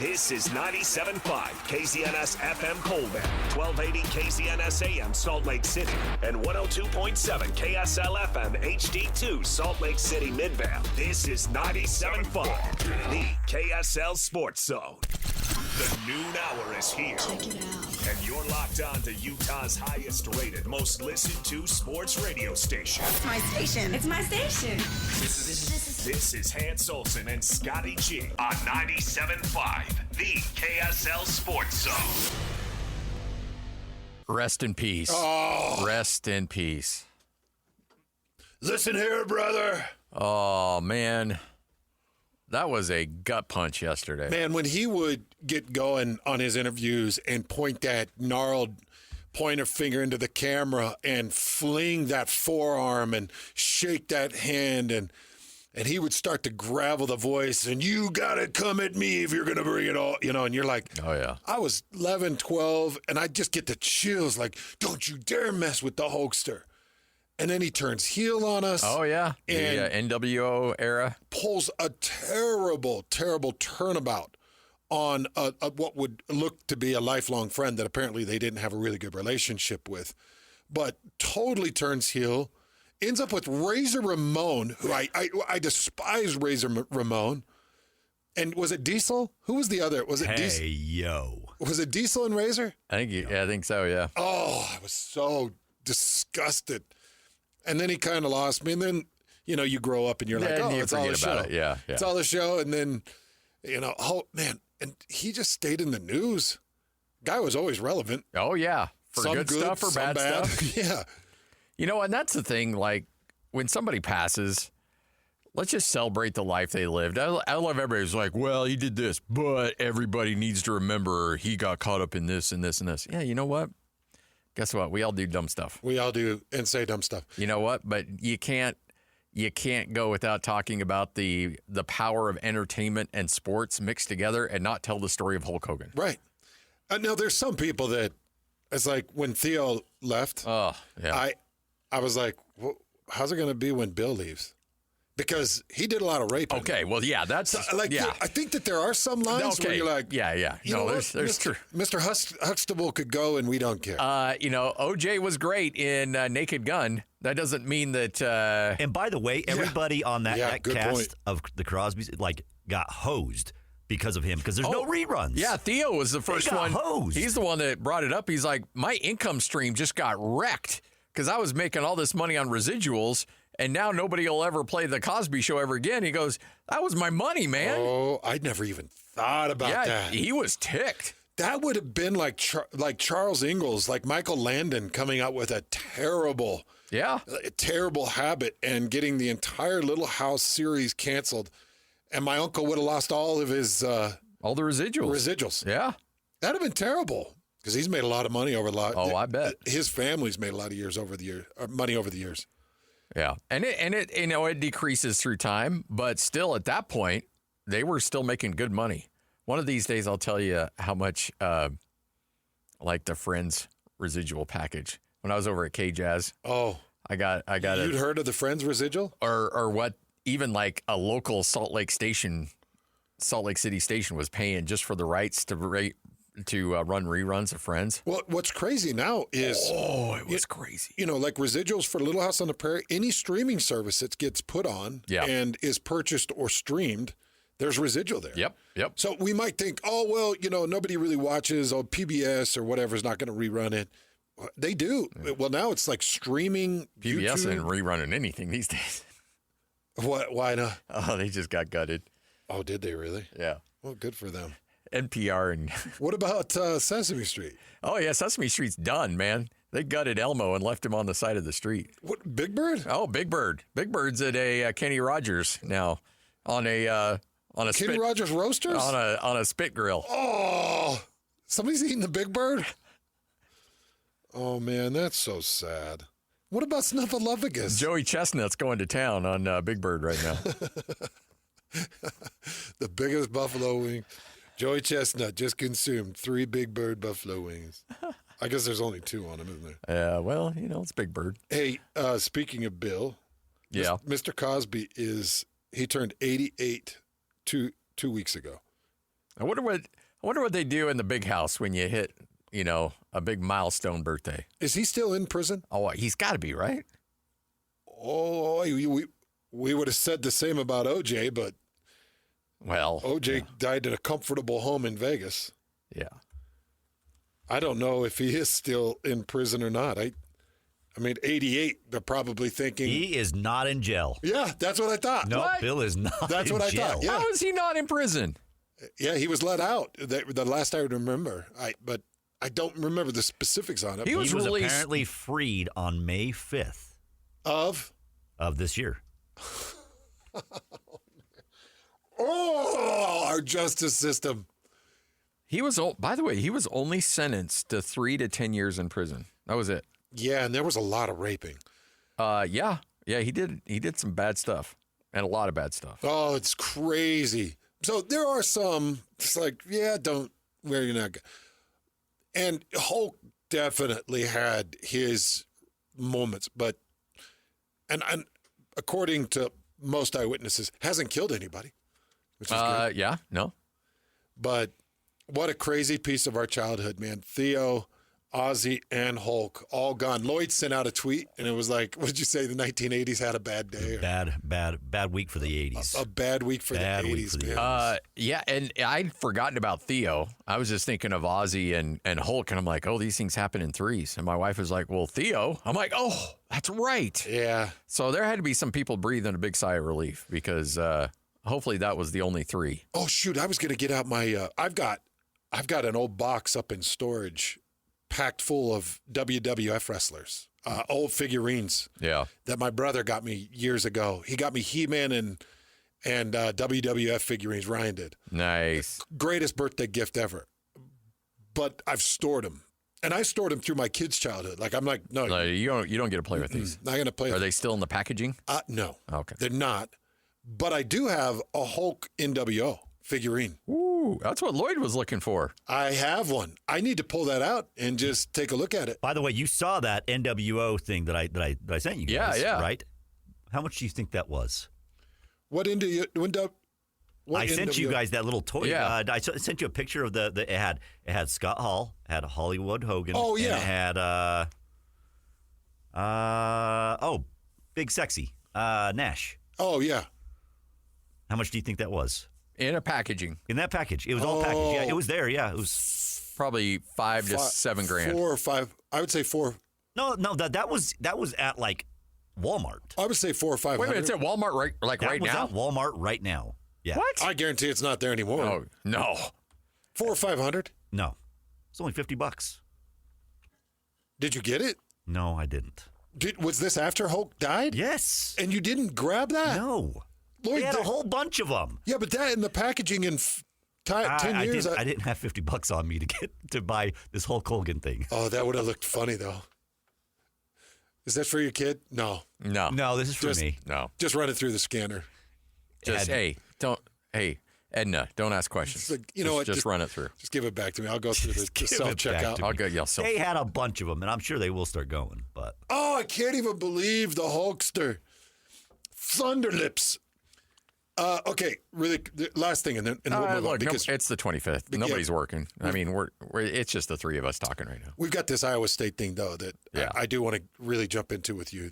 This is 97.5 KZNS FM Colvin, 1280 KZNS AM Salt Lake City, and 102.7 KSL FM HD2 Salt Lake City Midvale. This is 97.5, the KSL Sports Zone. The noon hour is here. Check it out. And you're locked on to Utah's highest rated, most listened to sports radio station. It's my station. It's my station. This is Hans Olsen and Scotty G on 97.5, the KSL Sports Zone. Rest in peace. Oh. Rest in peace. Listen here, brother. Oh, man. That was a gut punch yesterday. Man, when he would get going on his interviews and point that gnarled pointer finger into the camera and fling that forearm and shake that hand and he would start to gravel the voice and you got to come at me if you're going to bring it all, and you're like, oh, yeah. I was 11, 12, and I just get the chills like, don't you dare mess with the Hulkster. And then he turns heel on us. Oh, yeah. And the NWO era. Pulls a terrible, terrible turnabout on what would look to be a lifelong friend that apparently they didn't have a really good relationship with. But totally turns heel. Ends up with Razor Ramon, who I despise Razor Ramon. And was it Diesel? Who was the other? Was it Diesel? Hey, yo. Was it Diesel and Razor? I think so, yeah. Oh, I was so disgusted. And then he kind of lost me. And then, you grow up and you're like, oh, you it's all a forget show. about it. Yeah. It's all a show. And then, oh, man. And he just stayed in the news. Guy was always relevant. Oh, yeah. For Some good stuff or bad stuff. Yeah. And that's the thing, like, when somebody passes, let's just celebrate the life they lived. I love everybody who's like, well, he did this, but everybody needs to remember he got caught up in this and this and this. Yeah, you know what? Guess what? We all do dumb stuff. We all do and say dumb stuff. You know what? But you can't go without talking about the power of entertainment and sports mixed together and not tell the story of Hulk Hogan. Right. Now, there's some people that, it's like when Theo left, Oh, yeah. I was like, well, how's it going to be when Bill leaves? Because he did a lot of raping. Okay, well, yeah, that's yeah. I think that there are some lines where you're like, yeah. No, there's true. Mr. Huxtable could go and we don't care. OJ was great in Naked Gun. That doesn't mean that. And by the way, everybody on that good cast point. of the Crosbys got hosed because of him because there's no reruns. Yeah, Theo was the first one. Hosed. He's the one that brought it up. He's like, my income stream just got wrecked because I was making all this money on residuals. And now nobody will ever play the Cosby Show ever again. He goes, that was my money, man. Oh, I'd never even thought about that. Yeah, he was ticked. That would have been like Charles Ingalls, like Michael Landon coming out with a terrible habit and getting the entire Little House series canceled. And my uncle would have lost all of his all the residuals. Yeah. That'd have been terrible because he's made a lot of money over a lot. Oh, I bet. His family's made a lot of money over the years. Yeah, and it decreases through time, but still at that point, they were still making good money. One of these days, I'll tell you how much, like the Friends residual package. When I was over at K-Jazz, I got. You'd heard of the Friends residual, or what? Even like a local Salt Lake City station was paying just for the rights to run reruns of Friends. Well, what's crazy now is... Oh, it was crazy. Like residuals for Little House on the Prairie, any streaming service that gets put on and is purchased or streamed, there's residual there. Yep. So we might think, oh, well, nobody really watches, PBS or whatever is not going to rerun it. They do. Yeah. Well, now it's like streaming PBS YouTube. Ain't rerunning anything these days. What? Why not? Oh, they just got gutted. Oh, did they really? Yeah. Well, good for them. NPR and what about Sesame Street? Oh yeah, Sesame Street's done, man. They gutted Elmo and left him on the side of the street. What, Big Bird? Oh, Big Bird. Big Bird's at a Kenny Rogers now on a Kenny Rogers Roasters on a spit grill. Oh, somebody's eating the Big Bird. Oh man, that's so sad. What about Snuffleupagus? Joey Chestnut's going to town on Big Bird right now. The biggest buffalo wing. Joey Chestnut just consumed 3 Big Bird buffalo wings. I guess there's only 2 on them, isn't there? Yeah, well, it's Big Bird. Hey, speaking of Bill, Mr. Cosby he turned 88 two weeks ago. I wonder what they do in the big house when you hit, a big milestone birthday. Is he still in prison? Oh, he's got to be, right? Oh, we would have said the same about OJ, but Well, OJ died in a comfortable home in Vegas. yeah. I don't know if he is still in prison or not. I mean, 88, they're probably thinking. He is not in jail. Yeah, that's what I thought. No, What? Bill is not That's in what I jail. thought, yeah. How is he not in prison? Yeah, he was let out. The last I would remember. But I don't remember the specifics on it. He was He was released. apparently freed on May 5th Of? of this year. Oh, our justice system. He was, by the way, he was only sentenced to 3 to 10 years in prison. That was it. Yeah, and there was a lot of raping. Yeah, he did some bad stuff and a lot of bad stuff. Oh, it's crazy. So there are some, it's like, yeah, don't, where you're not. And Hulk definitely had his moments, but, and according to most eyewitnesses, hasn't killed anybody, which is good. Yeah, no. But what a crazy piece of our childhood, man. Theo, Ozzy, and Hulk all gone. Lloyd sent out a tweet, and it was like, what did you say? The 1980s had a bad day. Bad week for the 80s. A bad week for Bad the week 80s, for the man. Yeah, and I'd forgotten about Theo. I was just thinking of Ozzy and Hulk, and I'm like, oh, these things happen in threes. And my wife was like, well, Theo. I'm like, oh, that's right. Yeah. So there had to be some people breathing a big sigh of relief because hopefully that was the only three. Oh, shoot. I was going to get out my, I've got an old box up in storage packed full of WWF wrestlers, old figurines. Yeah. That my brother got me years ago. He got me He-Man and WWF figurines. Ryan did. Nice. Greatest birthday gift ever. But I've stored them. And I stored them through my kids' childhood. Like, I'm like, no, You don't get to play with these. not going to play Are with they still in the packaging? No. Okay. They're not. But I do have a Hulk NWO figurine. Ooh, that's what Lloyd was looking for. I have one. I need to pull that out and just take a look at it. By the way, you saw that NWO thing that I sent you guys, Yeah. right? How much do you think that was? What I sent you guys that little toy. Yeah. I sent you a picture of it had Scott Hall, had Hollywood Hogan. Oh, yeah. And it had Big Sexy Nash. Oh, yeah. How much do you think that was? In a packaging. In that package. It was all packaged. Yeah, it was there. Yeah, it was. Probably $5 to $7 grand. 4 or 5. I would say 4. No, that was at like Walmart. I would say 4 or 5. Wait a minute, it's at Walmart right That was now? at Walmart right now. Yeah. What? I guarantee it's not there anymore. Oh, no. 4 or 500. No. It's only $50. Did you get it? No, I didn't. Was this after Hulk died? Yes. And you didn't grab that? No. Lloyd, They had a whole bunch of them. Yeah, but that in the packaging in 10 years. I didn't have $50 on me to buy this Hulk Hogan thing. Oh, that would have looked funny though. Is that for your kid? No. No. No, this is for Just- me. No. Just run it through the scanner. Just, Edna, don't ask questions. It's like, you know what? Just run it through. Just give it back to me. I'll go through the give it back self-checkout. to me. I'll go yell. They had a bunch of them, and I'm sure they will start going. But Oh, I can't even believe the Hulkster. Thunderlips. Okay, really, the last thing, and then we'll move on, Look, because it's the 25th. Nobody's working. I mean, we're it's just the three of us talking right now. we've got this Iowa State thing, though, that Yeah. I do want to really jump into with you.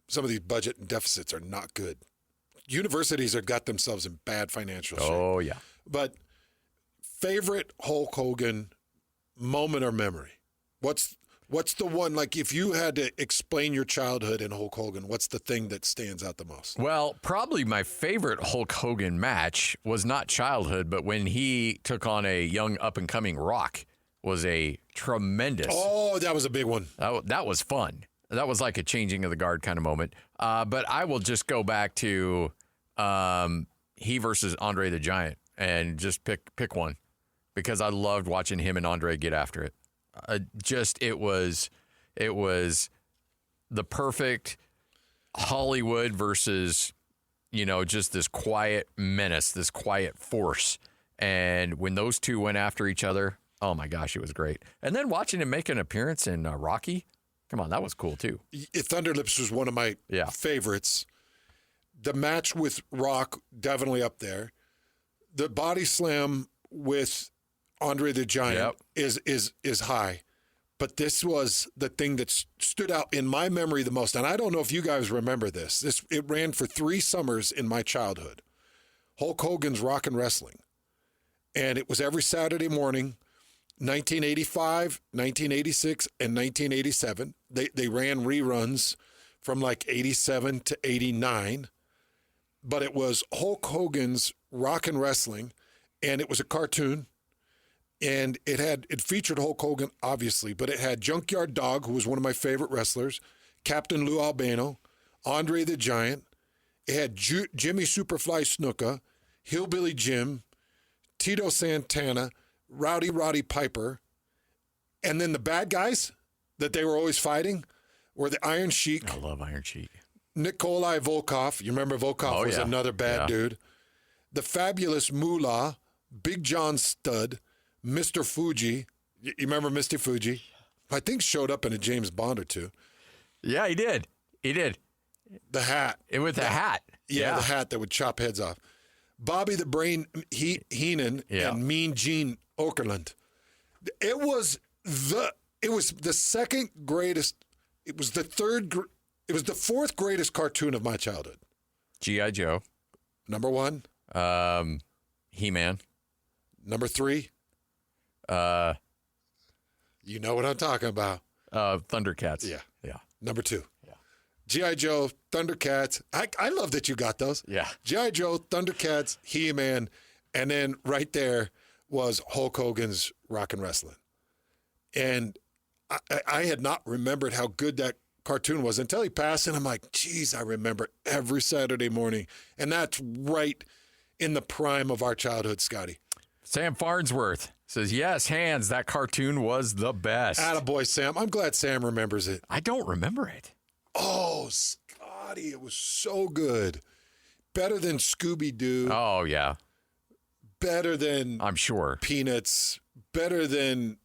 Some of these budget and deficits are not good. Universities have got themselves in bad financial shape. Oh, yeah. But favorite Hulk Hogan moment or memory? What's the one, like, if you had to explain your childhood in Hulk Hogan, what's the thing that stands out the most? Well, probably my favorite Hulk Hogan match was not childhood, but when he took on a young up-and-coming Rock was a tremendous. Oh, that was a big one. That was fun. That was like a changing of the guard kind of moment. But I will just go back to he versus Andre the Giant and just pick one because I loved watching him and Andre get after it. It was the perfect Hollywood versus, just this quiet menace, this quiet force. And when those two went after each other, oh my gosh, it was great. And then watching him make an appearance in Rocky, come on, that was cool too. Thunderlips was one of my favorites. The match with Rock, definitely up there. the body slam with Andre the Giant is high. But this was the thing that stood out in my memory the most. And I don't know if you guys remember this. It ran for 3 summers in my childhood. Hulk Hogan's Rock and Wrestling. And it was every Saturday morning, 1985, 1986, and 1987. They ran reruns from like 87 to 89. But it was Hulk Hogan's Rock and Wrestling, and it was a cartoon. And it featured Hulk Hogan, obviously, but it had Junkyard Dog, who was one of my favorite wrestlers, Captain Lou Albano, Andre the Giant. It had Jimmy Superfly Snuka, Hillbilly Jim, Tito Santana, Rowdy Roddy Piper. And then the bad guys that they were always fighting were the Iron Sheik. I love Iron Sheik. Nikolai Volkov. You remember Volkov was another bad dude. The Fabulous Moolah, Big John Studd, Mr. Fuji. You remember Mr. Fuji? I think showed up in a James Bond or two. Yeah, he did. The hat. With the hat. Yeah, the hat that would chop heads off. Bobby the Brain Heenan and Mean Gene Okerlund. It was the second greatest. It was the fourth greatest cartoon of my childhood. G.I. Joe. Number 1. He-Man. Number 3. You know what I'm talking about. Thundercats. Yeah. Number 2. Yeah. G.I. Joe, Thundercats. I love that you got those. Yeah. G.I. Joe, Thundercats, He-Man, and then right there was Hulk Hogan's Rock and Wrestling. And I had not remembered how good that cartoon was until he passed, and I'm like, geez, I remember every Saturday morning. And that's right in the prime of our childhood, Scotty. Sam Farnsworth says, yes, hands, that cartoon was the best. Attaboy, Sam. I'm glad Sam remembers it. I don't remember it. Oh, Scotty, it was so good. Better than Scooby-Doo. Oh, yeah. Better than... I'm sure. Peanuts. Better than...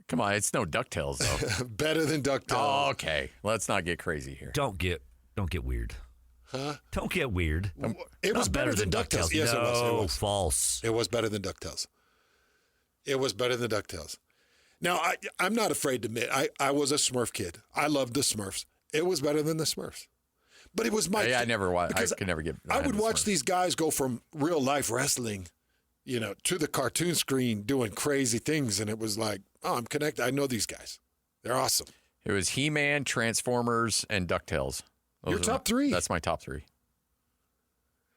Come on, it's no DuckTales, though. Better than DuckTales. Oh, okay. Let's not get crazy here. Don't get weird. Huh? Don't get weird. It was better than DuckTales. Yes, no, it was. False. It was better than DuckTales. It was better than DuckTales. Now, I'm not afraid to admit, I was a Smurf kid. I loved the Smurfs. It was better than the Smurfs. But it was my... I never watched. I could never get... I would watch these guys go from real life wrestling, to the cartoon screen doing crazy things. And it was like, oh, I'm connected. I know these guys. They're awesome. It was He-Man, Transformers, and DuckTales. Your top 3. That's my top 3.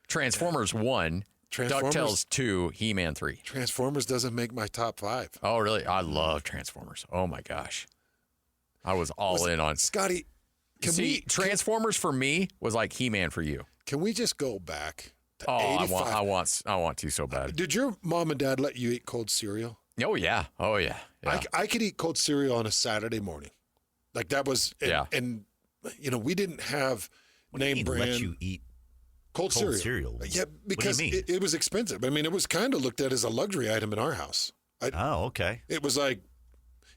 Transformers 1, DuckTales 2, He-Man 3. Transformers doesn't make my top 5. Oh, really? I love Transformers. Oh, my gosh. I was all in on... Scotty, Transformers for me was like He-Man for you. Can we just go back to 85? I want to so bad. Did your mom and dad let you eat cold cereal? Oh, yeah. I could eat cold cereal on a Saturday morning. Like that was... And we didn't have name brand... Let you eat cold cereal. Yeah, because it was expensive. I mean, it was kind of looked at as a luxury item in our house. Okay. It was like,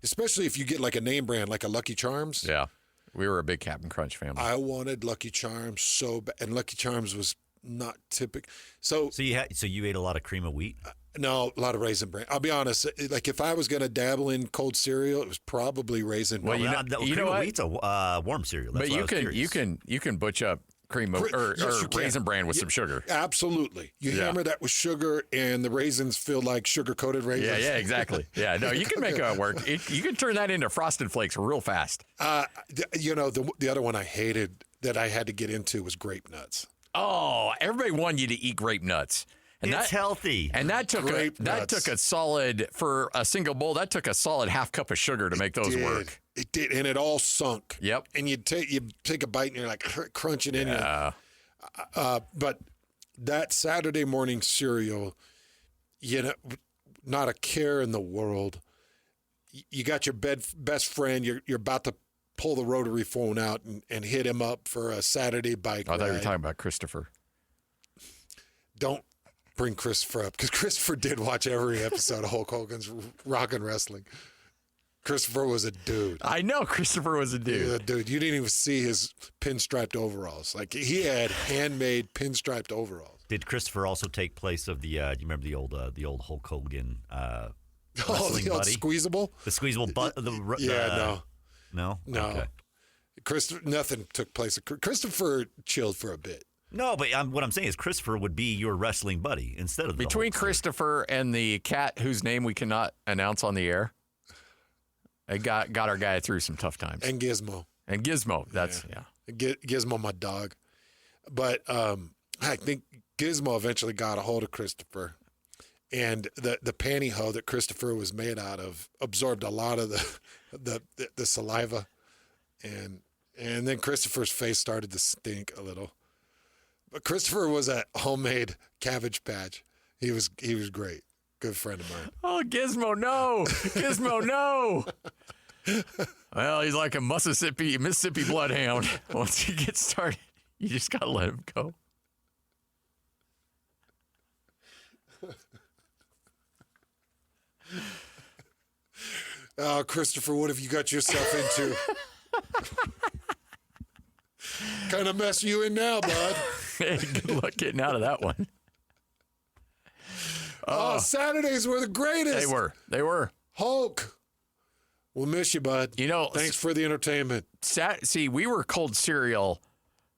especially if you get like a name brand, like a Lucky Charms. Yeah. We were a big Captain Crunch family. I wanted Lucky Charms so bad, and Lucky Charms was not typical. So you ate a lot of cream of wheat? No, a lot of Raisin Bran. I'll be honest. Like if I was going to dabble in cold cereal, it was probably Raisin Bran. Well, cream of wheat's a warm cereal. That's but you can butch up cream of, or Raisin Bran with some sugar. Absolutely. You hammer that with sugar, and the raisins feel like sugar-coated raisins. Yeah, exactly. Yeah, no, you can make it work. You can turn that into Frosted Flakes real fast. The other one I hated that I had to get into was grape nuts. Oh, everybody wanted you to eat grape nuts. And it's healthy. And that took a solid, for a single bowl, that took a solid half cup of sugar to make those work. It did, and it all sunk. Yep. And you take a bite, and you're like crunching in. Yeah. But that Saturday morning cereal, not a care in the world. You got your best friend. You're about to pull the rotary phone out and hit him up for a Saturday bike ride. I thought you were talking about Christopher. Don't bring Christopher up, because Christopher did watch every episode of Hulk Hogan's Rock and Wrestling. Christopher was a dude. I know Christopher was a dude. Yeah, dude. You didn't even see his pinstriped overalls. Like he had handmade pinstriped overalls. Did Christopher also take place of the? Do you remember the old Hulk Hogan? Wrestling the old buddy? squeezable. The squeezable butt. No. Okay. Nothing took place. Christopher chilled for a bit. No, but what I'm saying is Christopher would be your wrestling buddy instead of the Between Hulk. Christopher and the cat whose name we cannot announce on the air, it got our guy through some tough times. And Gizmo. That's Gizmo, my dog. But I think Gizmo eventually got a hold of Christopher. And the pantyhose that Christopher was made out of absorbed a lot of the saliva. And then Christopher's face started to stink a little. But Christopher was a homemade Cabbage Patch. He was great. Good friend of mine. Oh, Gizmo, no. Gizmo, no. Well, he's like a Mississippi bloodhound. Once he gets started, you just got to let him go. Oh, Christopher, what have you got yourself into? Kind of mess you in now, bud. Hey, good luck getting out of that one. Oh, Saturdays were the greatest. They were. Hulk. We'll miss you, bud. Thanks for the entertainment. See, we were cold cereal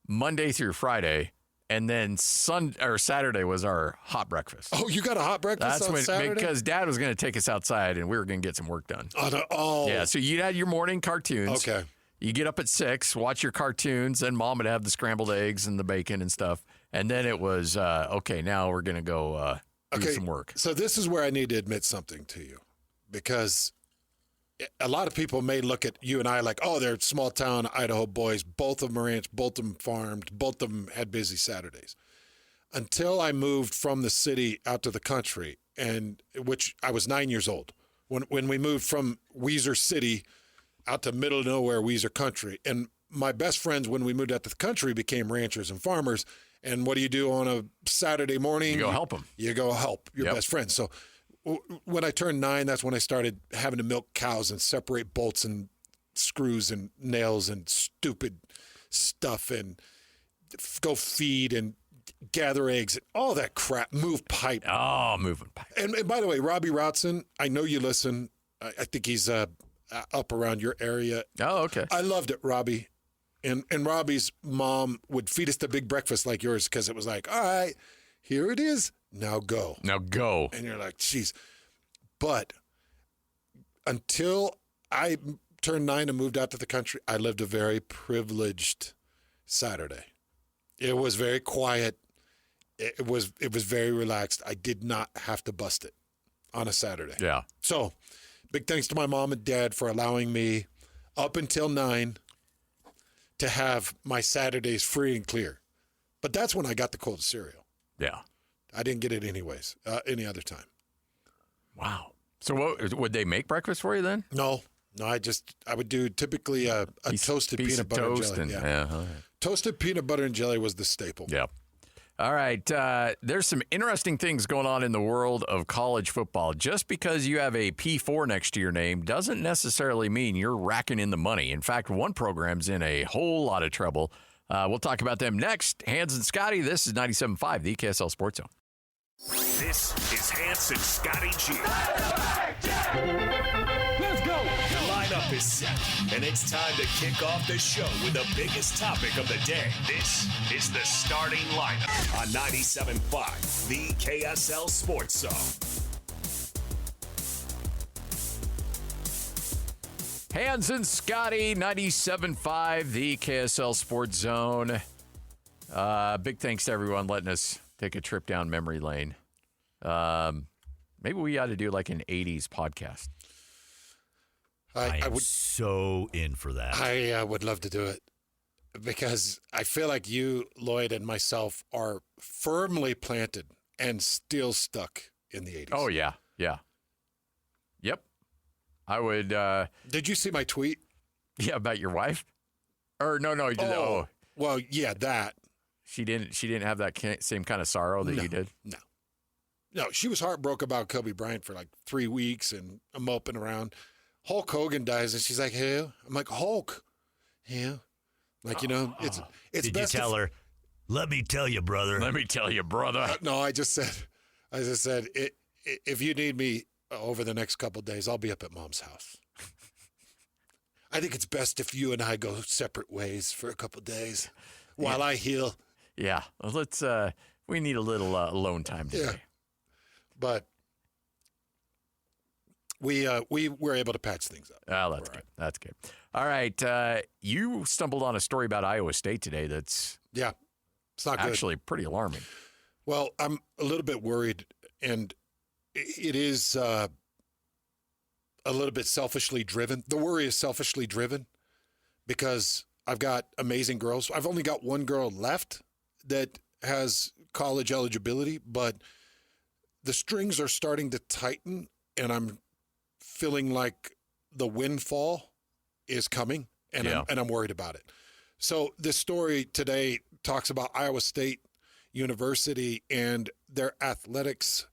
Monday through Friday, and then Saturday was our hot breakfast. Oh, you got a hot breakfast on Saturday? Because Dad was going to take us outside, and we were going to get some work done. Yeah, so you had your morning cartoons. Okay. You get up at 6, watch your cartoons, and Mom would have the scrambled eggs and the bacon and stuff. And then it was, okay, now we're going to go do some work. So this is where I need to admit something to you, because a lot of people may look at you and I like, oh, they're small town Idaho boys. Both of them are ranch, both of them farmed, both of them had busy Saturdays. Until I moved from the city out to the country, and which I was 9 years old when we moved from Weiser City out to middle of nowhere Weiser country. And my best friends when we moved out to the country became ranchers and farmers. And what do you do on a Saturday morning? You go help them. You go help your best friends. So when I turned 9, that's when I started having to milk cows and separate bolts and screws and nails and stupid stuff and go feed and gather eggs and all that crap. Move pipe. Oh, moving pipe. And by the way, Robbie Routson, I know you listen. I think he's up around your area. Oh, okay. I loved it, Robbie. And Robbie's mom would feed us the big breakfast like yours because it was like, all right, here it is. Now go. Now go. And you're like, geez. But until I turned 9 and moved out to the country, I lived a very privileged Saturday. It was very quiet. It was very relaxed. I did not have to bust it on a Saturday. Yeah. So big thanks to my mom and dad for allowing me up until 9 to have my Saturdays free and clear. But that's when I got the cold cereal. Yeah. I didn't get it anyways, any other time. Wow. So what would they make breakfast for you then? No, I would do typically a toasted peanut butter and jelly. Toasted peanut butter and jelly was the staple. Yeah. All right. There's some interesting things going on in the world of college football. Just because you have a P4 next to your name doesn't necessarily mean you're racking in the money. In fact, one program's in a whole lot of trouble. We'll talk about them next. Hans and Scotty, this is 97.5, the KSL Sports Zone. This is Hans and Scotty G. Let's go. The lineup is set, and it's time to kick off the show with the biggest topic of the day. This is the starting lineup on 97.5, the KSL Sports Zone. Hans and Scotty, 97.5, the KSL Sports Zone. Big thanks to everyone letting us take a trip down memory lane. Maybe we ought to do like an 80s podcast. I would so in for that. I would love to do it because I feel like you, Lloyd, and myself are firmly planted and still stuck in the 80s. Oh, yeah. Yeah. Yep. I would. Did you see my tweet? Yeah, about your wife? Or no, you did. Oh, well, yeah, that. She didn't have that same kind of sorrow that you did? No, she was heartbroken about Kobe Bryant for like 3 weeks, and I'm moping around. Hulk Hogan dies, and she's like, "Who?" I'm like, "Hulk." Yeah, like it's Did best you tell her? Let me tell you, brother. Let me tell you, brother. No, I just said, if you need me over the next couple of days, I'll be up at Mom's house. I think it's best if you and I go separate ways for a couple of days while I heal. Yeah, let's. We need a little alone time today. Yeah, but we were able to patch things up. Oh, that's good. That's good. All right, you stumbled on a story about Iowa State today that's it's not actually pretty alarming. Well, I'm a little bit worried, and it is a little bit selfishly driven. The worry is selfishly driven because I've got amazing girls. I've only got one girl left that has college eligibility, but the strings are starting to tighten, and I'm feeling like the windfall is coming, and I'm worried about it. So this story today talks about Iowa State University and their athletics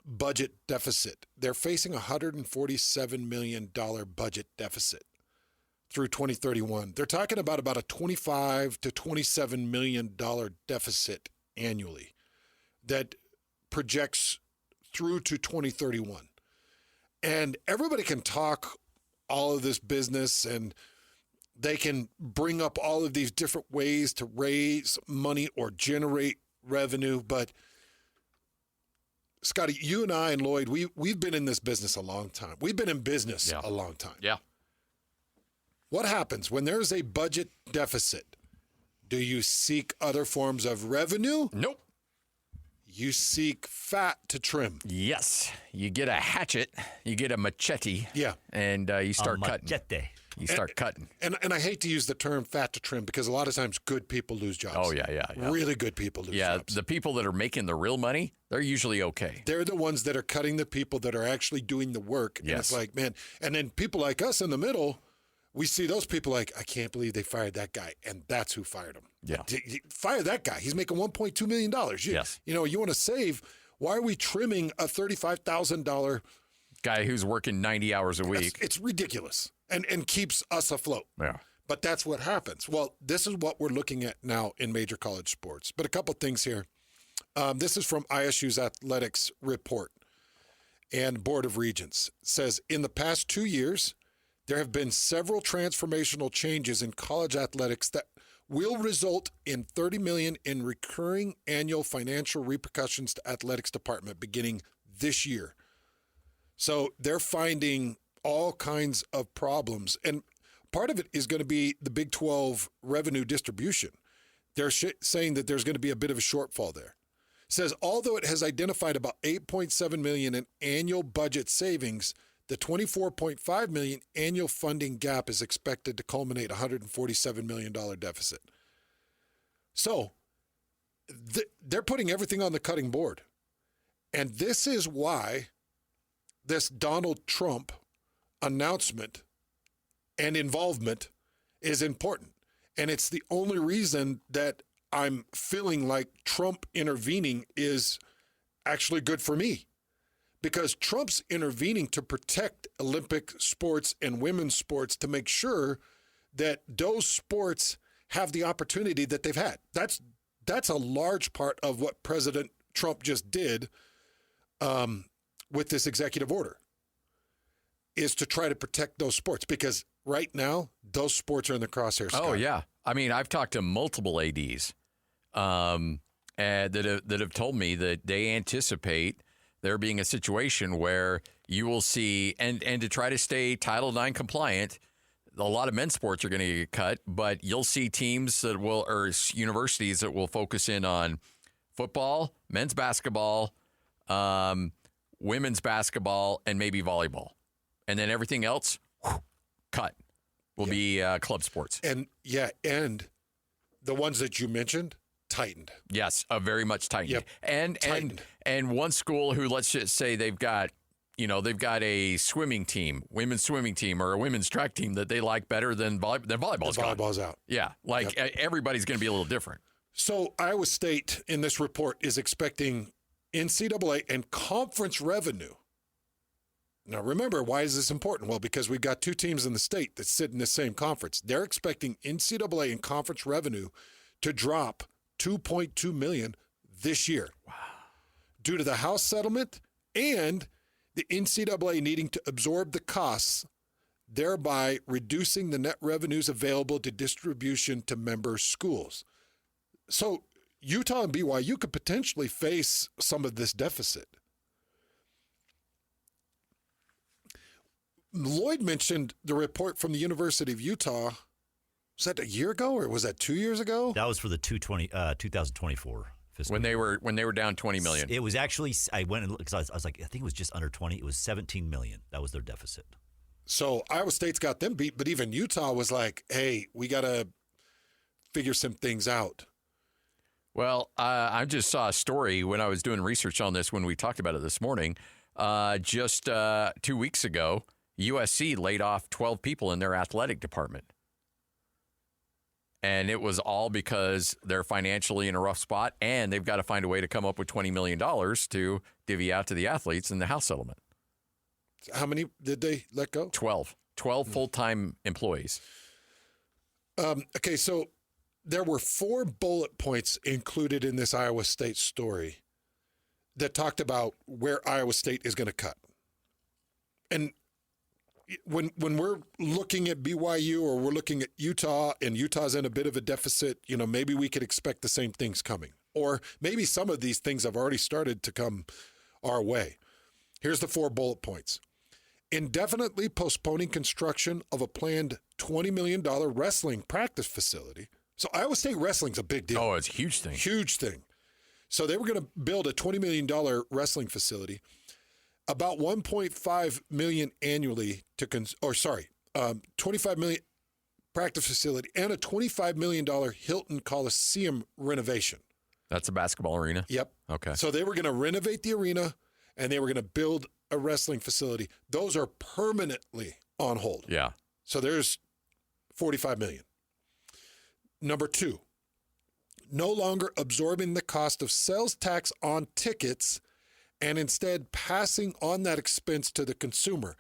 budget deficit. They're facing a $147 million budget deficit through 2031. They're talking about a $25 to $27 million deficit annually that projects through to 2031. And everybody can talk all of this business, and they can bring up all of these different ways to raise money or generate revenue. But Scotty, you and I and Lloyd, we've been in this business a long time. We've been in business a long time. Yeah. What happens when there's a budget deficit? Do you seek other forms of revenue? Nope. You seek fat to trim. Yes. You get a hatchet, you get a machete. Yeah. And you start cutting. Machete. You start cutting. And I hate to use the term fat to trim because a lot of times good people lose jobs. Oh, yeah. Really good people lose jobs. The people that are making the real money, they're usually okay. They're the ones that are cutting the people that are actually doing the work. Yes. And it's like, man, and then people like us in the middle, we see those people like, I can't believe they fired that guy. And that's who fired him. Yeah. Fire that guy. He's making $1.2 million. Yes. You know, you want to save. Why are we trimming a $35,000 guy who's working 90 hours a week? It's ridiculous and keeps us afloat. Yeah. But that's what happens. Well, this is what we're looking at now in major college sports. But a couple things here. This is from ISU's athletics report and Board of Regents. It says, in the past 2 years, there have been several transformational changes in college athletics that will result in $30 million in recurring annual financial repercussions to athletics department beginning this year. So they're finding all kinds of problems. And part of it is going to be the Big 12 revenue distribution. They're saying that there's going to be a bit of a shortfall there. It says, although it has identified about $8.7 million in annual budget savings, the $24.5 million annual funding gap is expected to culminate $147 million deficit. So they're putting everything on the cutting board. And this is why this Donald Trump announcement and involvement is important. And it's the only reason that I'm feeling like Trump intervening is actually good for me. Because Trump's intervening to protect Olympic sports and women's sports to make sure that those sports have the opportunity that they've had. That's a large part of what President Trump just did with this executive order, is to try to protect those sports. Because right now, those sports are in the crosshairs. Oh, yeah. I mean, I've talked to multiple ADs that have told me that they anticipate there being a situation where you will see, and to try to stay Title IX compliant, a lot of men's sports are going to get cut, but you'll see teams that will, or universities that will focus in on football, men's basketball, women's basketball, and maybe volleyball. And then everything else, cut, will be club sports. And the ones that you mentioned, tightened. Yes, very much tightened. Yep. And one school who, let's just say they've got a swimming team, women's swimming team, or a women's track team that they like better than volleyball's gone. Volleyball's out. Yeah, everybody's going to be a little different. So Iowa State in this report is expecting NCAA and conference revenue. Now remember, why is this important? Well, because we've got two teams in the state that sit in the same conference. They're expecting NCAA and conference revenue to drop $2.2 million this year. Wow. Due to the House settlement and the NCAA needing to absorb the costs, thereby reducing the net revenues available to distribution to member schools. So Utah and BYU could potentially face some of this deficit. Lloyd mentioned the report from the University of Utah. Was that a year ago or was that 2 years ago? That was for the 2024 fiscal when year. they were down $20 million. It was actually, I went and looked because I was like, I think it was just under 20. It was $17 million. That was their deficit. So Iowa State's got them beat, but even Utah was like, hey, we got to figure some things out. Well, I just saw a story when I was doing research on this when we talked about it this morning. Just 2 weeks ago, USC laid off 12 people in their athletic department. And it was all because they're financially in a rough spot and they've got to find a way to come up with $20 million to divvy out to the athletes in the House settlement. How many did they let go? 12 full-time employees. Okay, so there were 4 bullet points included in this Iowa State story that talked about where Iowa State is going to cut. And when we're looking at BYU or we're looking at Utah and Utah's in a bit of a deficit, maybe we could expect the same things coming. Or maybe some of these things have already started to come our way. Here's the 4 bullet points. Indefinitely postponing construction of a planned $20 million wrestling practice facility. So Iowa State wrestling's a big deal. Oh, it's a huge thing. Huge thing. So they were going to build a $20 million wrestling facility, about $1.5 million annually to, $25 million practice facility, and a $25 million Hilton Coliseum renovation. That's a basketball arena? Yep. Okay. So they were going to renovate the arena, and they were going to build a wrestling facility. Those are permanently on hold. Yeah. So there's $45 million. Number 2, no longer absorbing the cost of sales tax on tickets and instead passing on that expense to the consumer.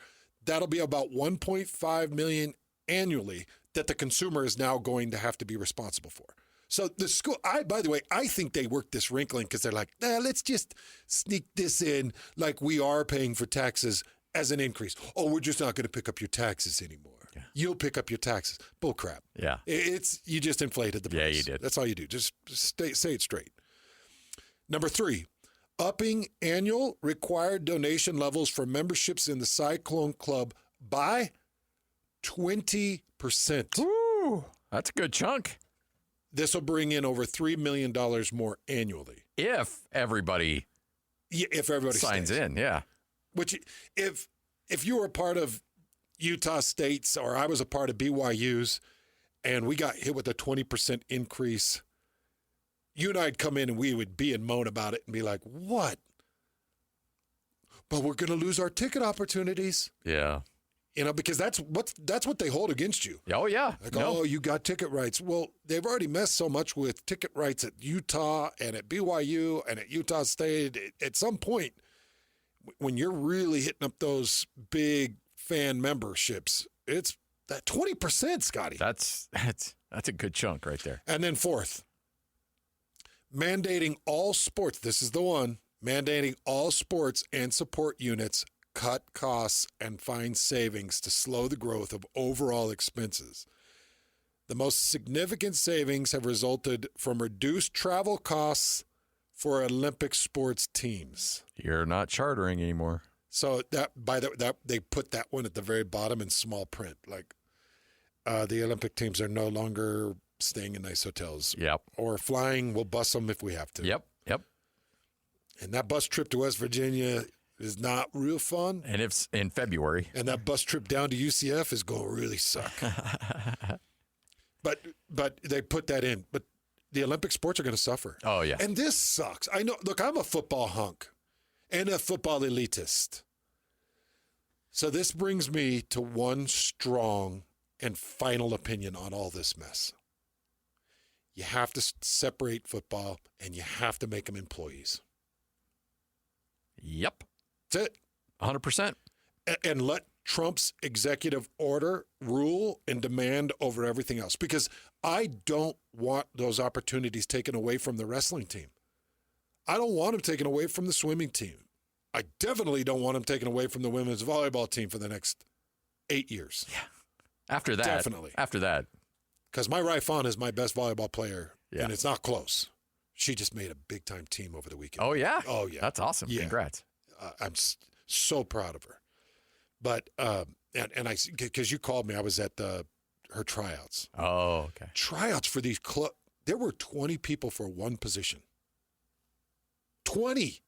That'll be about $1.5 million annually that the consumer is now going to have to be responsible for. So the school, by the way, I think they worked this wrinkling because they're like, let's just sneak this in like we are paying for taxes as an increase. Oh, we're just not going to pick up your taxes anymore. Yeah. You'll pick up your taxes. Bull crap. Yeah. You just inflated the price. Yeah, you did. That's all you do. Just say it straight. Number 3, upping annual required donation levels for memberships in the Cyclone Club by 20%. Ooh, that's a good chunk. This will bring in over $3 million more annually. If everybody signs stays. in, yeah. Which, if you were a part of Utah State's or I was a part of BYU's and we got hit with a 20% increase, you and I'd come in and we would be and moan about it and be like, what? But we're going to lose our ticket opportunities. Yeah. Because that's what they hold against you. Oh, yeah. Like, oh, you got ticket rights. Well, they've already messed so much with ticket rights at Utah and at BYU and at Utah State. At some point, when you're really hitting up those big fan memberships, it's that 20%, Scotty. That's a good chunk right there. And then 4th, mandating all sports. This is the one. Mandating all sports and support units cut costs and find savings to slow the growth of overall expenses. The most significant savings have resulted from reduced travel costs for Olympic sports teams. You're not chartering anymore. So that they put that one at the very bottom in small print. Like the Olympic teams are no longer staying in nice hotels. Yep. Or flying. We'll bus them if we have to. Yep. And that bus trip to West Virginia is not real fun. And it's in February. And that bus trip down to UCF is going to really suck. But they put that in. But the Olympic sports are going to suffer. Oh, yeah. And this sucks. I know. Look, I'm a football hunk and a football elitist. So this brings me to one strong and final opinion on all this mess. You have to separate football and you have to make them employees. Yep. That's it. 100%. And let Trump's executive order rule and demand over everything else, because I don't want those opportunities taken away from the wrestling team. I don't want them taken away from the swimming team. I definitely don't want them taken away from the women's volleyball team for the next 8 years. Yeah. After that. Definitely. After that. Because my Rai Fawn is my best volleyball player, Yeah. and it's not close. She just made a big-time team over the weekend. Oh, yeah? Oh, yeah. That's awesome. Yeah. Congrats. I'm so proud of her. But, because you called me, I was at her tryouts. Oh, okay. Tryouts for these clubs, there were 20 people for one position. 20.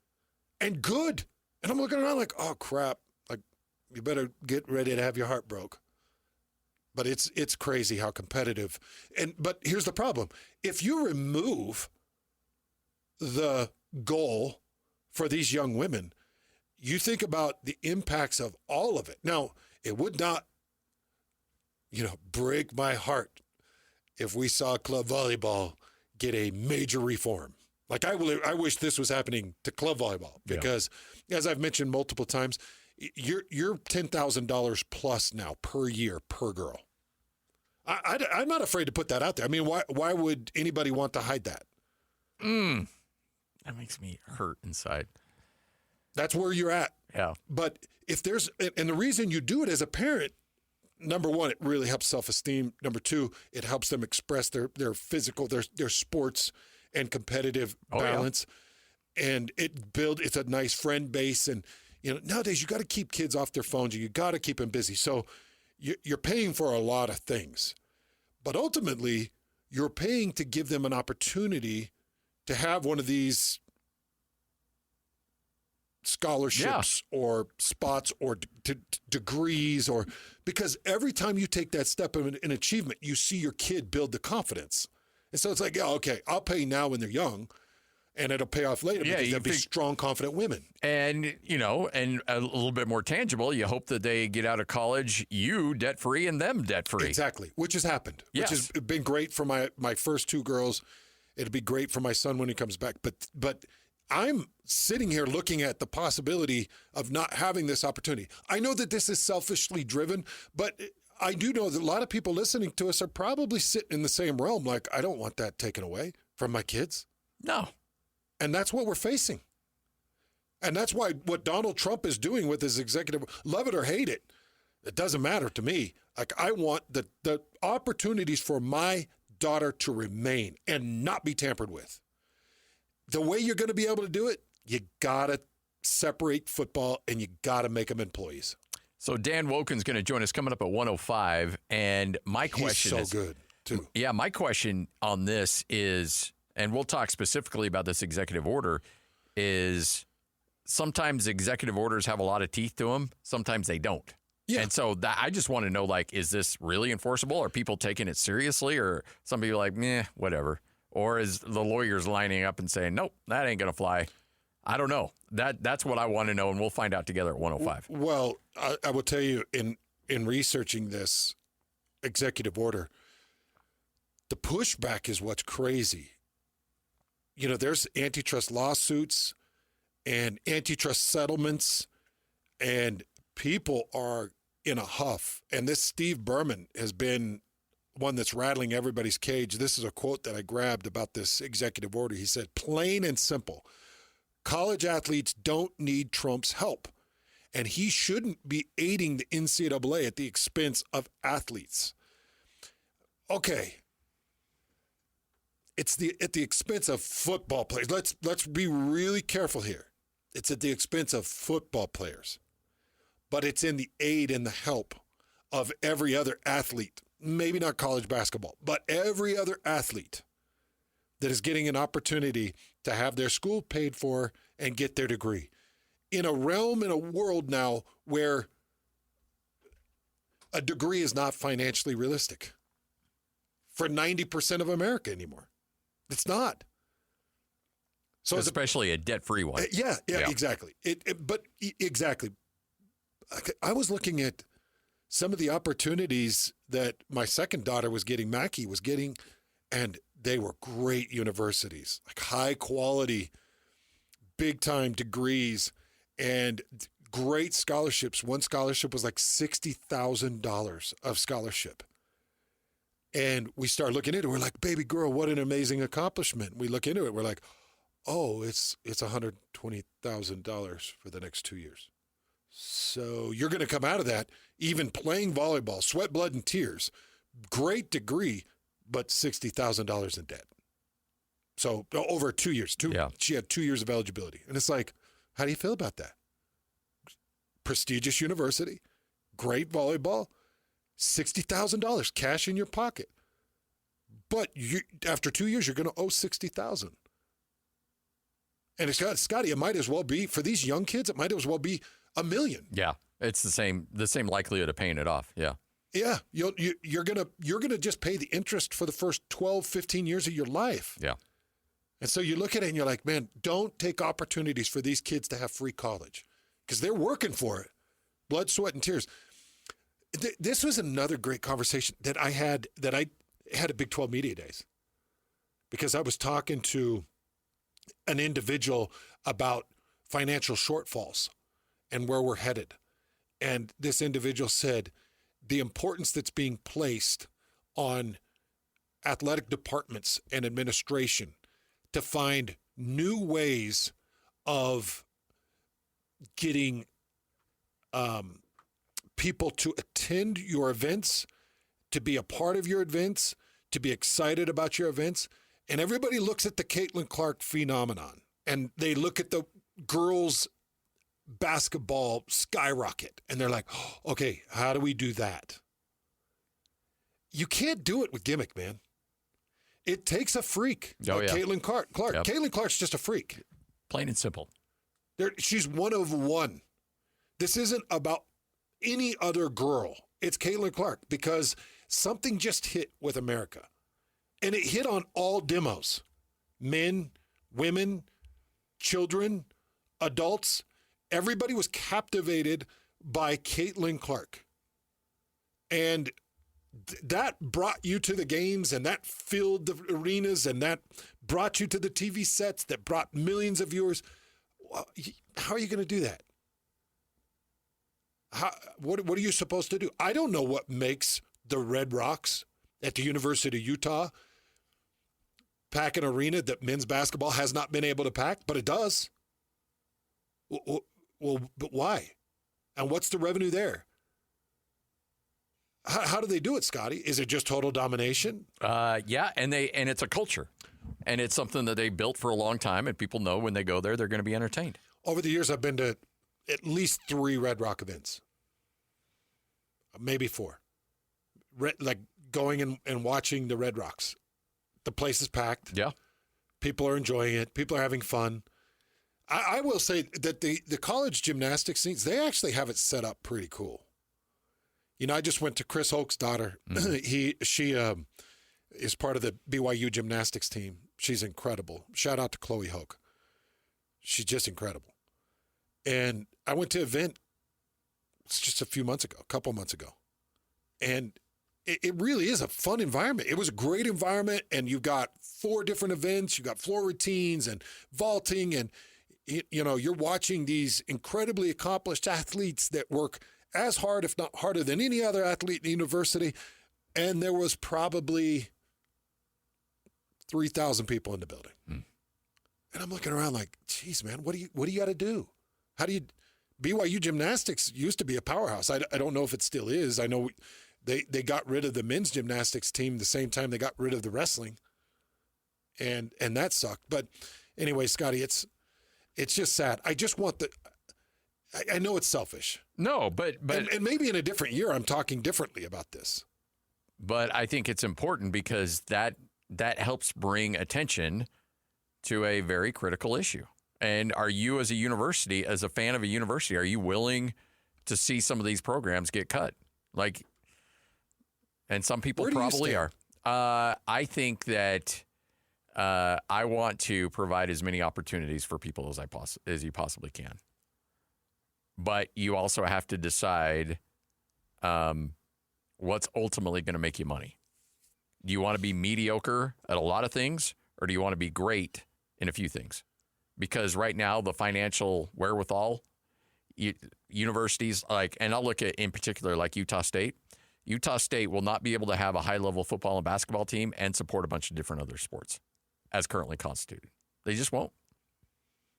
And good. And I'm looking around like, oh, crap. Like, you better get ready to have your heart broke. But it's crazy how competitive. But here's the problem. If you remove the goal for these young women, you think about the impacts of all of it. Now, it would not, break my heart if we saw club volleyball get a major reform. Like, I wish this was happening to club volleyball because, as I've mentioned multiple times, you're $10,000 plus now per year per girl. I'm not afraid to put that out there. I mean, why would anybody want to hide that? That makes me hurt inside. That's where you're at. Yeah. But if there's, and the reason you do it as a parent, number one, it really helps self-esteem. Number two, it helps them express their physical, their sports and competitive balance. Yeah. And it's a nice friend base. And, nowadays you got to keep kids off their phones. You got to keep them busy. So you're paying for a lot of things. But ultimately, you're paying to give them an opportunity to have one of these scholarships or spots or degrees, or because every time you take that step of an achievement, you see your kid build the confidence. And so it's like, okay, I'll pay now when they're young, and it'll pay off later because they'll be strong, confident women. And, and a little bit more tangible, you hope that they get out of college, you debt-free and them debt-free. Exactly, which has happened, yes. Which has been great for my first two girls. It'll be great for my son when he comes back. But I'm sitting here looking at the possibility of not having this opportunity. I know that this is selfishly driven, but I do know that a lot of people listening to us are probably sitting in the same realm. Like, I don't want that taken away from my kids. No. And that's what we're facing. And that's why what Donald Trump is doing with his executive, love it or hate it, it doesn't matter to me. Like, I want the opportunities for my daughter to remain and not be tampered with. The way you're going to be able to do it, you got to separate football and you got to make them employees. So Dan Woken's going to join us coming up at 105. And my question is, good, too. Yeah, my question on this is, and we'll talk specifically about this executive order, is sometimes executive orders have a lot of teeth to them. Sometimes they don't. Yeah. And so I just want to know, like, is this really enforceable? Are people taking it seriously? Or some people are like, meh, whatever. Or is the lawyers lining up and saying, nope, that ain't going to fly? I don't know. That's what I want to know, and we'll find out together at 105. Well, I will tell you, in researching this executive order, the pushback is what's crazy. There's antitrust lawsuits and antitrust settlements, and people are in a huff. And this Steve Berman has been one that's rattling everybody's cage. This is a quote that I grabbed about this executive order. He said, plain and simple, college athletes don't need Trump's help, and he shouldn't be aiding the NCAA at the expense of athletes. Okay. It's at the expense of football players. Let's be really careful here. It's at the expense of football players, but it's in the aid and the help of every other athlete. Maybe not college basketball, but every other athlete that is getting an opportunity to have their school paid for and get their degree. In a world now where a degree is not financially realistic for 90% of America anymore. It's not. So especially a debt-free one. Yeah, exactly. Exactly. I was looking at some of the opportunities that my second daughter was getting, Mackie was getting, and they were great universities, like high quality, big time degrees, and great scholarships. One scholarship was like $60,000 of scholarship. And we start looking into it. We're like, baby girl, what an amazing accomplishment. We look into it. We're like, oh, it's $120,000 for the next 2 years. So you're going to come out of that, even playing volleyball, sweat, blood, and tears, great degree, but $60,000 in debt. So over 2 years, she had 2 years of eligibility. And it's like, how do you feel about that? Prestigious university, great volleyball, $60,000 cash in your pocket. But after 2 years, you're going to owe $60,000. And Scotty, it might as well be, for these young kids, it might as well be $1 million. Yeah, it's the same likelihood of paying it off. Yeah. Yeah, you're gonna just pay the interest for the first 12, 15 years of your life. Yeah. And so you look at it and you're like, man, don't take opportunities for these kids to have free college because they're working for it. Blood, sweat, and tears. This was another great conversation that I had at Big 12 Media Days because I was talking to an individual about financial shortfalls and where we're headed. And this individual said the importance that's being placed on athletic departments and administration to find new ways of getting people to attend your events, to be a part of your events, to be excited about your events. And everybody looks at the Caitlin Clark phenomenon, and they look at the girls' basketball skyrocket, and they're like, oh, okay, how do we do that? You can't do it with gimmick, man. It takes a freak. Oh, yeah. Caitlin Clark. Yep. Caitlin Clark's just a freak. Plain and simple. She's one of one. This isn't about any other girl. It's Caitlin Clark because something just hit with America. And it hit on all demos. Men, women, children, adults. Everybody was captivated by Caitlin Clark. And that brought you to the games, and that filled the arenas, and that brought you to the TV sets, that brought millions of viewers. How are you going to do that? What are you supposed to do? I don't know what makes the Red Rocks at the University of Utah pack an arena that men's basketball has not been able to pack, but it does. Well, but why? And what's the revenue there? How do they do it, Scotty? Is it just total domination? Yeah, and it's a culture, and it's something that they built for a long time, and people know when they go there, they're going to be entertained. Over the years, I've been to at least 3 Red Rock events, maybe 4. Like going and watching the Red Rocks. The place is packed. Yeah, people are enjoying it. People are having fun. I will say that the college gymnastics scenes, they actually have it set up pretty cool. You know, I just went to Chris Holk's daughter. Mm-hmm. She is part of the BYU gymnastics team. She's incredible. Shout out to Chloe Holk. She's just incredible. And I went to an event just a couple months ago. And it really is a fun environment. It was a great environment, and you've got 4 different events. You've got floor routines and vaulting, and you know, you're watching these incredibly accomplished athletes that work as hard, if not harder, than any other athlete in the university. And there was probably 3,000 people in the building. Mm. And I'm looking around like, geez, man, what do you got to do? How do you? BYU gymnastics used to be a powerhouse. I don't know if it still is. I know they got rid of the men's gymnastics team the same time they got rid of the wrestling, and that sucked. But anyway, Scotty, it's just sad. I just want I know it's selfish. No, but and maybe in a different year, I'm talking differently about this. But I think it's important because that helps bring attention to a very critical issue. And are you, as a university, as a fan of a university, are you willing to see some of these programs get cut? Like, and some people probably are. I think that I want to provide as many opportunities for people as you possibly can. But you also have to decide what's ultimately going to make you money. Do you want to be mediocre at a lot of things, or do you want to be great in a few things? Because right now, the financial wherewithal, universities and I'll look at in particular like Utah State. Utah State will not be able to have a high-level football and basketball team and support a bunch of different other sports as currently constituted. They just won't.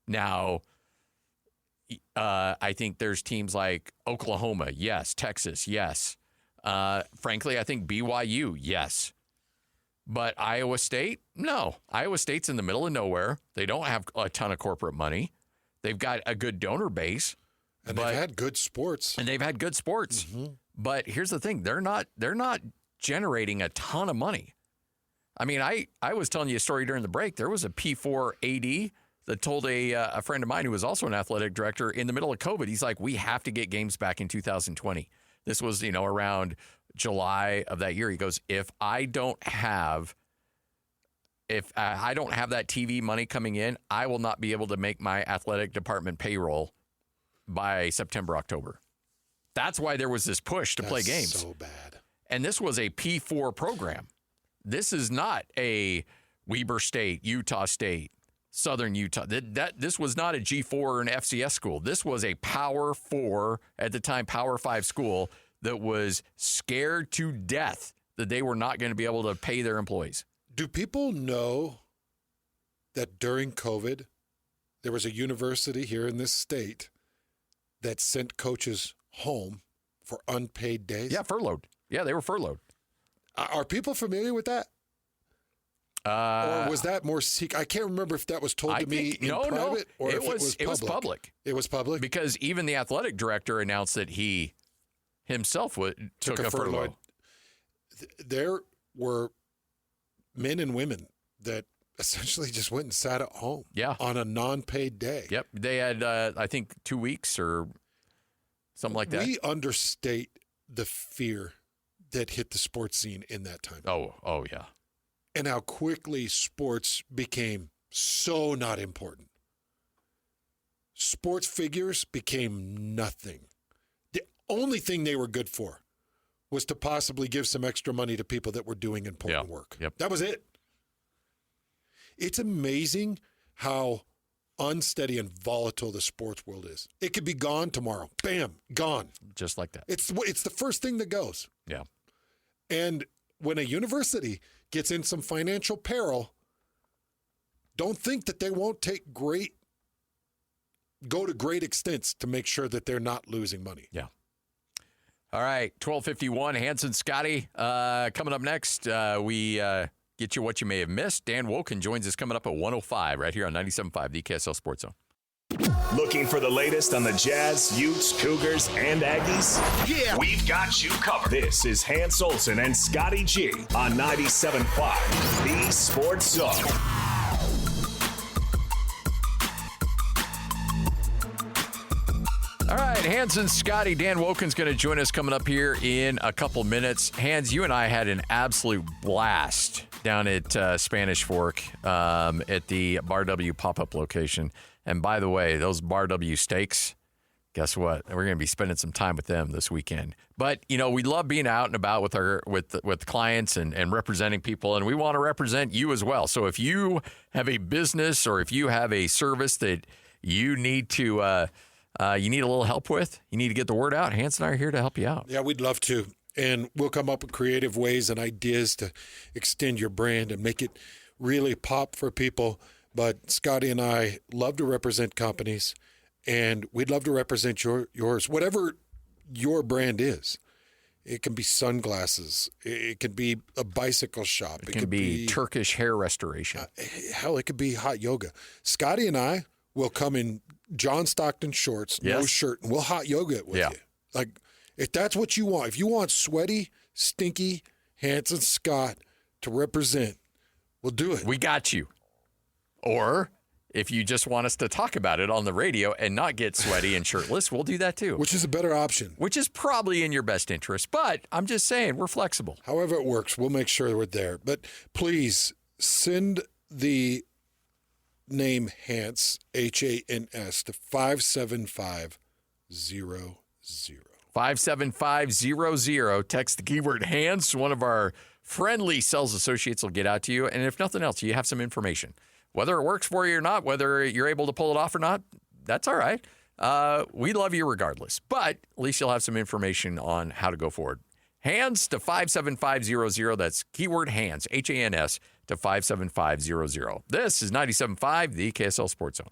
Now, I think there's teams like Oklahoma, yes. Texas, yes. Frankly, I think BYU, yes. But Iowa State, no. Iowa State's in the middle of nowhere. They don't have a ton of corporate money. They've got a good donor base. And they've had good sports. Mm-hmm. But here's the thing. They're not generating a ton of money. I mean, I was telling you a story during the break. There was a P4 AD that told a friend of mine who was also an athletic director in the middle of COVID, he's like, we have to get games back in 2020. This was, around July of that year. He goes, if I don't have that TV money coming in, I will not be able to make my athletic department payroll by September, October. That's why there was this push to play games. So bad. And this was a P4 program. This is not a Weber State, Utah State, Southern Utah. This was not a G4 or an FCS school. This was a Power 4, at the time, Power 5 school that was scared to death that they were not going to be able to pay their employees. Do people know that during COVID, there was a university here in this state that sent coaches home for unpaid days? Yeah, furloughed. Yeah, they were furloughed. Are people familiar with that? Or was that more secret? I can't remember if that was told to me in private or if it was public. It was public? Because even the athletic director announced that he himself took a furlough. There were men and women that essentially just went and sat at home on a non-paid day. Yep. They had, I think, 2 weeks or something like that. We understate the fear that hit the sports scene in that time. Oh, yeah. And how quickly sports became so not important. Sports figures became nothing. The only thing they were good for was to possibly give some extra money to people that were doing important work. Yep. That was it. It's amazing how unsteady and volatile the sports world is. It could be gone tomorrow. Bam, gone. Just like that. It's the first thing that goes. Yeah. And when a university gets in some financial peril, don't think that they won't go to great extents to make sure that they're not losing money. Yeah. All right, 12:51, Hanson Scotty. Coming up next, we get you what you may have missed. Dan Woken joins us coming up at 1:05 right here on 97.5, the KSL Sports Zone. Looking for the latest on the Jazz, Utes, Cougars, and Aggies? Yeah. We've got you covered. This is Hans Olsen and Scotty G on 97.5, the Sports Zone. All right, Hans and Scotty. Dan Woken's going to join us coming up here in a couple minutes. Hans, you and I had an absolute blast down at Spanish Fork at the Bar W pop-up location. And by the way, those Bar W steaks, guess what? We're going to be spending some time with them this weekend. But, we love being out and about with clients and representing people, and we want to represent you as well. So if you have a business or if you have a service that you need to you need a little help with, you need to get the word out, Hans and I are here to help you out. Yeah, we'd love to. And we'll come up with creative ways and ideas to extend your brand and make it really pop for people. But Scotty and I love to represent companies, and we'd love to represent yours, whatever your brand is. It can be sunglasses. It can be a bicycle shop. It can be Turkish hair restoration. Hell, it could be hot yoga. Scotty and I will come in John Stockton shorts, no shirt, and we'll hot yoga it with you. Like, if that's what you want, if you want sweaty, stinky Hanson Scott to represent, we'll do it. We got you. Or if you just want us to talk about it on the radio and not get sweaty and shirtless, we'll do that too. Which is a better option. Which is probably in your best interest. But I'm just saying, we're flexible. However it works, we'll make sure we're there. But please send the name Hans, H-A-N-S, to 57500. 57500. Text the keyword Hans. One of our friendly sales associates will get out to you. And if nothing else, you have some information. Whether it works for you or not, whether you're able to pull it off or not, that's all right. we love you regardless. But at least you'll have some information on how to go forward. Hands to 57500. That's keyword hands, HANS, to 57500. This is 97.5, the KSL Sports Zone.